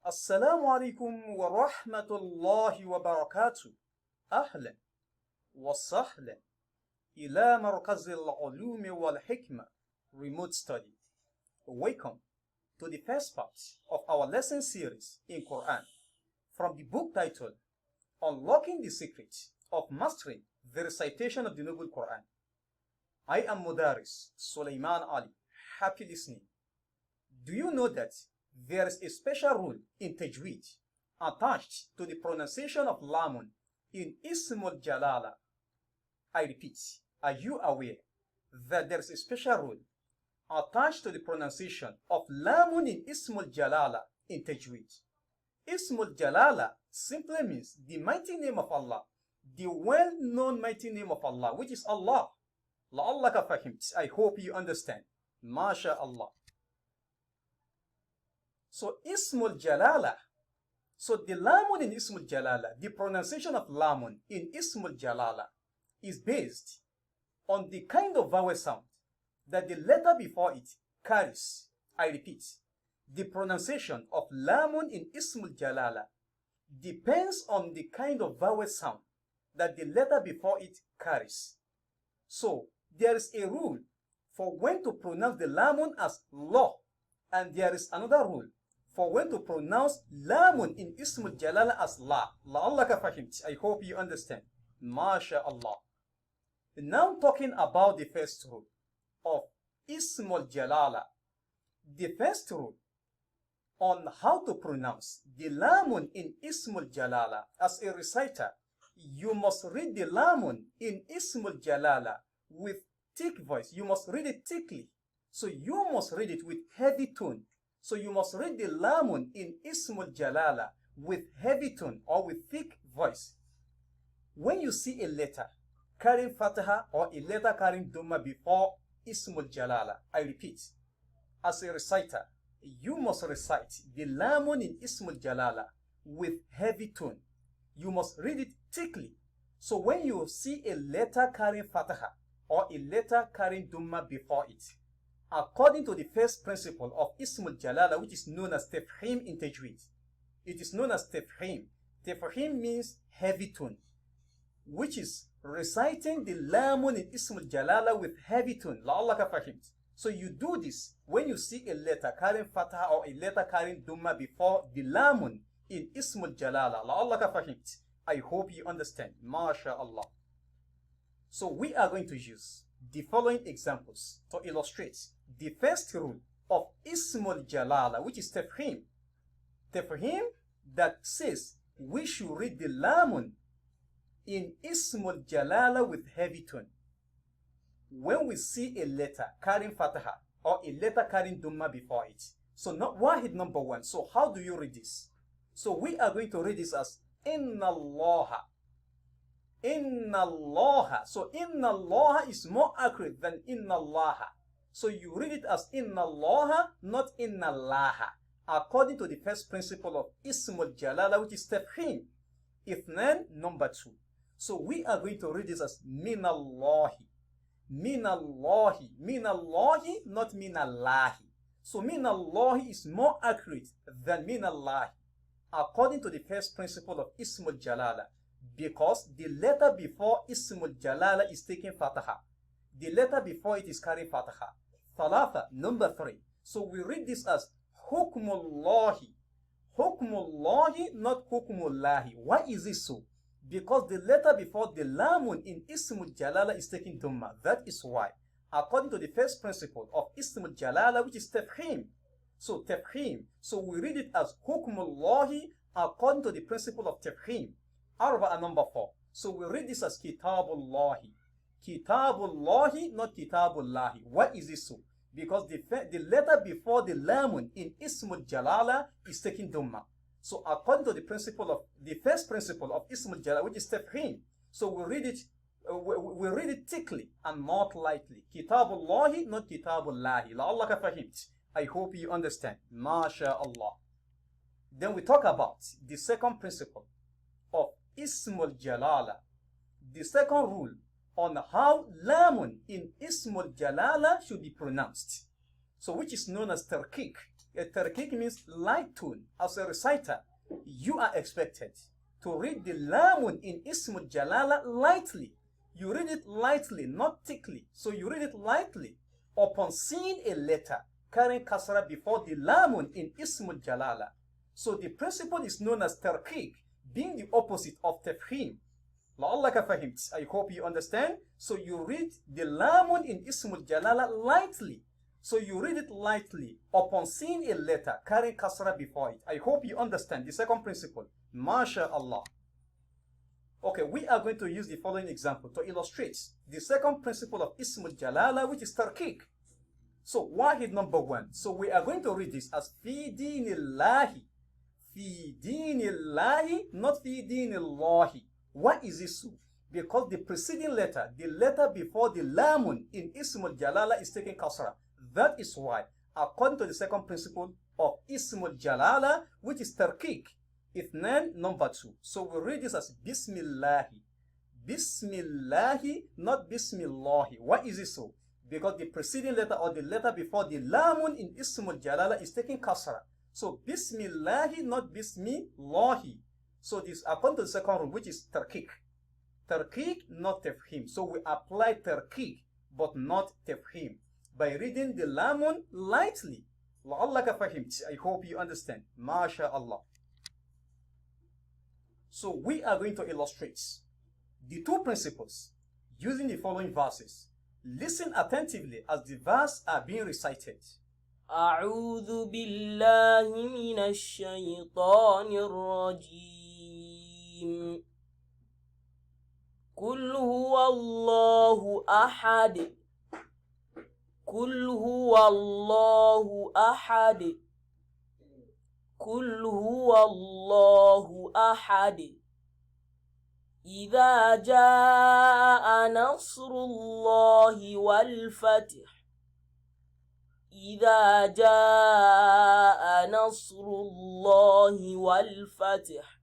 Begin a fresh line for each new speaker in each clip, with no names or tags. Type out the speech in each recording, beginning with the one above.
السلام عليكم ورحمة الله وبركاته. أهلا وسهلا إلى مركز العلوم والحكمة Remote Study. Welcome to the first part of our lesson series in Quran from the book titled Unlocking the Secret of Mastering the Recitation of the Noble Qur'an. I am Mudaris Sulaiman Ali. Happy listening. Do you know that there is a special rule in Tajweed attached to the pronunciation of Lamun in Ismul-Jalaalah? I repeat, are you aware that there is a special rule attached to the pronunciation of Lamun in Ismul-Jalaalah in Tajweed? Ismul-Jalaalah simply means the mighty name of Allah, the well-known mighty name of Allah, which is Allah. La'allaka fahimt. I hope you understand. MashaAllah. So Ismul Jalaalah. So the Lamun in Ismul Jalaalah, the pronunciation of Lamun in Ismul Jalaalah is based on the kind of vowel sound that the letter before it carries. I repeat, the pronunciation of Lamun in Ismul Jalaalah depends on the kind of vowel sound that the letter before it carries. So there is a rule for when to pronounce the Lamun as Law, and there is another rule for when to pronounce Lamun in Ismul Jalaalah as La. La'allaka fahimt. I hope you understand. MashaAllah. Now talking about the first rule of Ismul Jalaalah. The first rule on how to pronounce the Lamun in Ismul Jalaalah as a reciter, you must read the Lamun in Ismul Jalaalah with thick voice. You must read it thickly. So you must read it with heavy tone. So you must read the Lamun in Ismul Jalaalah with heavy tone or with thick voice. When you see a letter carrying Fataha or a letter carrying Dhamma before Ismul Jalaalah, I repeat, as a reciter, you must recite the Lamun in Ismul Jalaalah with heavy tone. You must read it thickly. So when you see a letter carrying Fataha or a letter carrying Dhamma before it, according to the first principle of Ismul Jalaalah, which is known as Tafhim in Tajweed. It is known as Tafhim. Tafhim means heavy tone, which is reciting the Lamun in Ismul Jalaalah with heavy tone. La'allaka fahimt. So you do this when you see a letter carrying Fatha or a letter carrying Dhamma before the Lamun in Ismul Jalaalah. La'allaka fahimt. I hope you understand. MashaAllah. So we are going to use the following examples to illustrate the first rule of Ismul Jalaalah, which is Tafhim. Tafhim that says we should read the Lamun in Ismul Jalaalah with heavy tone. When we see a letter carrying Fataha or a letter carrying Dhamma before it. So not Wahid number one. So how do you read this? So we are going to read this as Inna Allaha. Inna Allah. So Inna Allah is more accurate than Inna Allah. So you read it as Inna Allah, not Inna Allah, according to the first principle of Ismul Jalaalah, which is Tafhim. Ithnan number two. So we are going to read this as Minallahi. Minallahi. Minallahi, not Minallahi. So Minallahi is more accurate than Minallahi, according to the first principle of Ismul Jalaalah, because the letter before Ismul Jalaalah is taking Fataha. The letter before it is carrying Fataha. Thalatha, number three. So we read this as Hukmullahi. Hukmullahi, not Hukmullahi. Why is this so? Because the letter before the Lamun in Ismul Jalaalah is taking Dhamma. That is why, according to the first principle of Ismul Jalaalah, which is Tafhim. So Tafhim. So we read it as Hukmullahi according to the principle of Tafhim. Arba'a number four. So we read this as Kitabullahi. Kitabullahi, not Kitabullahi. Why is this so? Because the letter before the Lamun in Ismul Jalaalah is taking Dhamma. So according to the principle of the first principle of Ismul Jalaalah, which is Tafhim, so we read it thickly and not lightly. Kitabullahi, not Kitabullahi. La'allaka fahimt. I hope you understand. MashaAllah. Then we talk about the second principle of Ismul Jalaalah. The second rule on how Lamun in Ismul Jalaalah should be pronounced. so which is known as tarqiq. A tarqiq means light tone. As a reciter, you are expected to read the lamun in Ismul Jalala lightly. You read it lightly, not thickly. So you read it lightly upon seeing a letter carrying kasra before the lamun in Ismul Jalala. So the principle is known as tarqiq, being the opposite of tafhim. La'allaka fahimt. I hope you understand. So you read the lamun in Ismul Jalala lightly. So you read it lightly upon seeing a letter carrying kasra before it. I hope you understand the second principle. MashaAllah. Okay, we are going to use the following example to illustrate the second principle of Ismul Jalala, which is tarqiq. So, wahid number 1. So, we are going to read this as fi dinillahi. Fi dinillahi, not fi dinillahi. Why is this so? Because the preceding letter, the letter before the lamun in Ismul Jalala is taking kasra. That is why, according to the second principle of Ismul Jalala, which is tarqiq, Ithnan number 2. So we read this as Bismillahi. Bismillahi, not Bismillahi. Why is it so? Because the preceding letter or the letter before the lamun in Ismul Jalala is taking kasra. So Bismillahi, not Bismillahi. So this according to the second rule, which is tarqiq. Tarqiq, not tafhim. So we apply tarqiq, but not tafhim, by reading the lamun lightly. La'allaka fahimt. I hope you understand. MashaAllah. So we are going to illustrate the two principles using the following verses. Listen attentively as the verses are being recited.
أعوذ بالله من الشيطان الرجيم. قل هو الله أحد. قل هو الله أحد. قل هو الله أحد. إذا جاء نصر الله والفتح. إذا جاء نصر الله والفتح.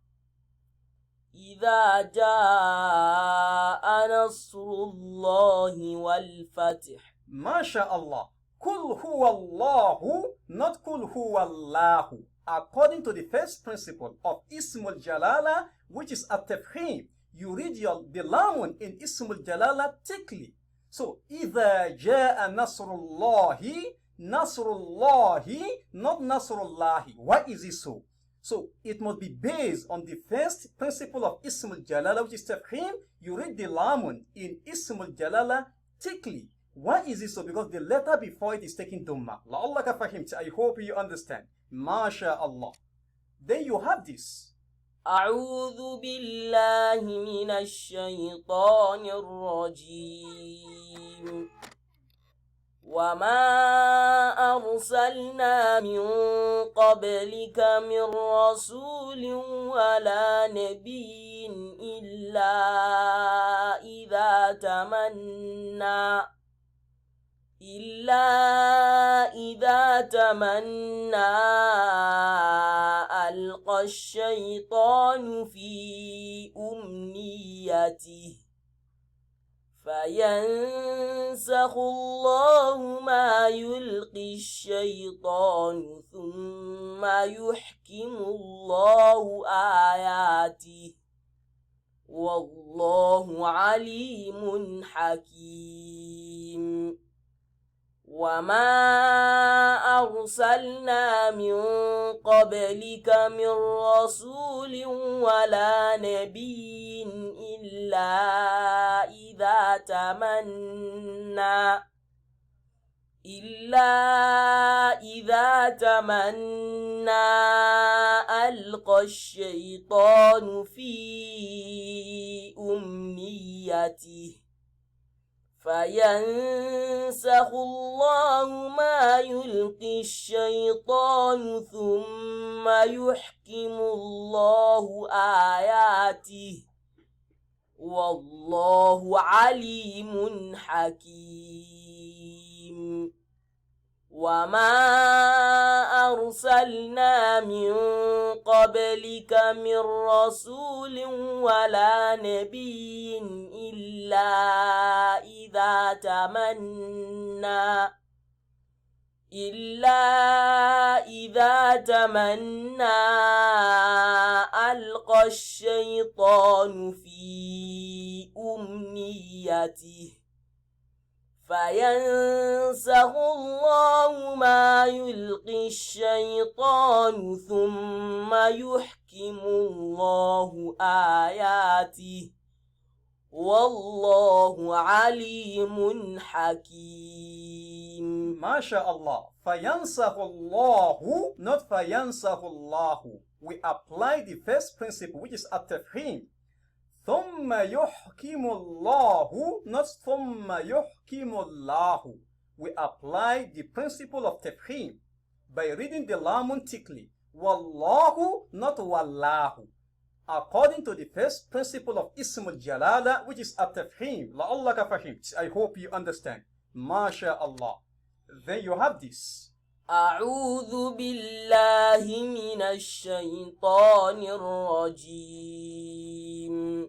إذا جاء نصر الله والفتح.
MashaAllah. Kul huwa Allahu, not kul huwa Allahu. According to the first principle of Ismul Jalala, which is at-tafhim, you read the lamun in Ismul Jalala thickly. So, إِذَا جَاءَ نَصْرُ اللَّهِ, Nasrullahi, not Nasrullahi. Why is it so? So, it must be based on the first principle of Ismul Jalala, which is tafhim. You read the lamun in Ismul Jalala thickly. Why is it so? Because the letter before it is taking Dhamma. La'allaka fahimt. I hope you understand. MashaAllah. Then you have this.
أعوذ بالله من الشيطان الرجيم. وما أرسلنا من قبلك من رسول ولا نبي إلا إذا تمنى ألقى الشيطان في أمنيته فينسخ الله ما يلقي الشيطان ثم يحكم الله آياته والله عليم حكيم. وما أرسلنا من قبلك من رسول ولا نبي إلا إذا تمنى ألقى الشيطان في أمنيته فينسخ الله ما يلقي الشيطان ثم يحكم الله آياته والله عليم حكيم. وما أرسلنا من قبلك من رسول ولا نبي إلا إذا إلا إذا تمنى ألقى الشيطان في أمنيته فينسخ الله ما يلقي الشيطان ثم يحكم الله آياته والله عليم حكيم.
MashaAllah. فَيَنْسَخُ اللَّهُ, not فَيَنْسَخُ اللَّهُ. We apply the first principle, which is at-tafhim. ثُمَّ يُحْكِمُ اللَّهُ, not ثُمَّ يُحْكِمُ اللَّهُ. We apply the principle of tafhim by reading the lamun thickly. Wallahu, not wallahu. According to the first principle of Ismul Jalaalah, which is at-tafhim. لَعَلَّكَ فَهِمْتَ. I hope you understand. MashaAllah. Then you have this.
أعوذ بالله من الشيطان الرجيم.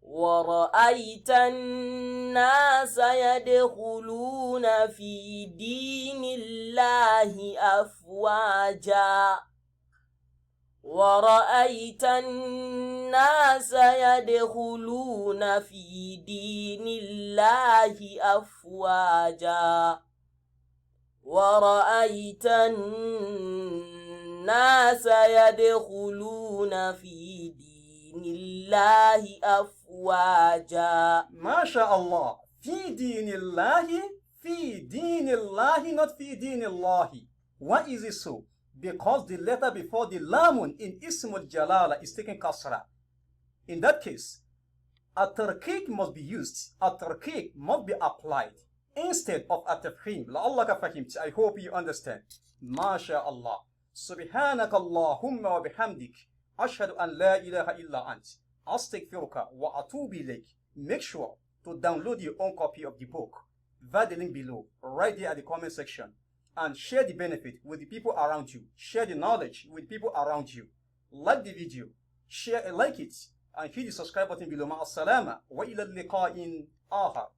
ورأيت الناس يدخلون في دين الله أفواجا. ورأيت الناس يدخلون في دين الله أفواجا. ورأيت الناس يدخلون في دين الله أفواجا.
MashaAllah. في دين الله, في دين الله, not في دين الله. Why is it so? Because the letter before the lamun in Ismul Jalaalah is taken kasra. In that case, at-tarqiq must be used. At-tarqiq must be applied instead of at-tafhim. لَعَلَّكَ فَهِمْتَ. I hope you understand. MashaAllah. سبحانك اللهم وبحمدك أشهد أن لا إله إلا أنت أستغفرك وأتوب إليك. Make sure to download your own copy of the book via the link below, right there at the comment section. And share the benefit with the people around you. Share the knowledge with people around you. Like the video, share and like it, and hit the subscribe button below. Ma'as salama wa ila liqa'in akhar.